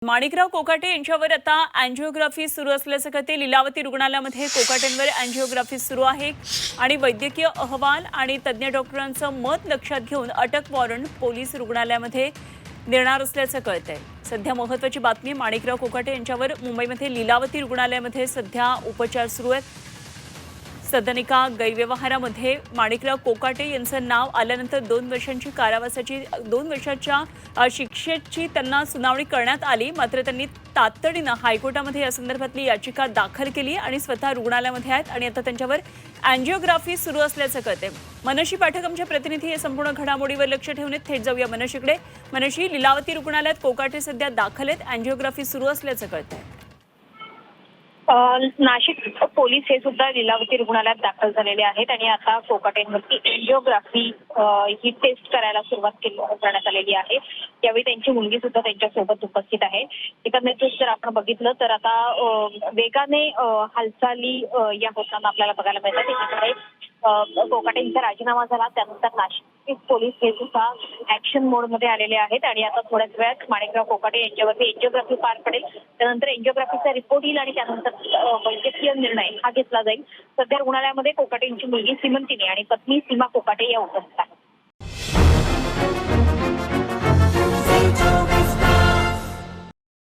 माणिकराव कोकाटे यांच्यावर आता अँजिओग्राफी सुरू असल्याचं कळते। लीलावती रुग्णालयामध्ये कोकाटेंवर अँजिओग्राफी सुरू आहे आणि वैद्यकीय अहवाल आणि तज्ञ डॉक्टरांचं मत लक्षात घेऊन अटक वॉरंट पोलीस रुग्णालयामध्ये देणार असल्याचं कळतंय। सध्या महत्त्वाची बातमी, माणिकराव कोकाटे यांच्यावर मुंबईमध्ये लीलावती रुग्णालयामध्ये सध्या उपचार सुरू आहेत। सदनिका गैरव्यवहारामध्ये माणिकराव कोकाटे यांचं नाव आल्यानंतर 2 वर्षाच्या शिक्षेची त्यांना सुनावणी करण्यात आली। मात्र त्यांनी तातडीनं हायकोर्टामध्ये या संदर्भातली याचिका दाखल केली आणि स्वतः रुग्णालयामध्ये आहेत आणि आता त्यांच्यावर अँजिओग्राफी सुरू असल्याचं कळतंय। मनशी पाठक आमच्या प्रतिनिधी या संपूर्ण घडामोडीवर लक्ष ठेवून आहेत। थेट जाऊया मनशीकडे। मनशी, लीलावती रुग्णालयात कोकाटे सध्या दाखल आहेत, अँजिओग्राफी सुरू असल्याचं कळतंय। नाशिक पोलीस हे सुद्धा लीलावती रुग्णालयात दाखल झालेले आहेत आणि आता कोकाटेंवरती एंजिओग्राफी ही टेस्ट करायला सुरुवात करण्यात आलेली आहे। यावेळी त्यांची मुलगी सुद्धा त्यांच्यासोबत उपस्थित आहे। एकंदरीत जर आपण बघितलं तर आता वेगाने हालचाली या होताना आपल्याला बघायला मिळतात। एकीकडे कोकाटेंचा राजीनामा झाला, त्यानंतर नाशिक पोलीस हे सुद्धा ऍक्शन मोडमध्ये आलेले आहेत आणि आता थोड्याच वेळात माणिकराव कोकाटे यांच्यावरती एंजिओग्राफी पार पडेल। त्यानंतर एंजिओग्राफीचा रिपोर्ट येईल आणि त्यानंतर वैद्यकीय निर्णय हा घेतला जाईल। सध्या रुग्णालयामध्ये कोकाटे यांची मुलगी सीमंतिनी आणि पत्नी सीमा कोकाटे या उपस्थित आहेत।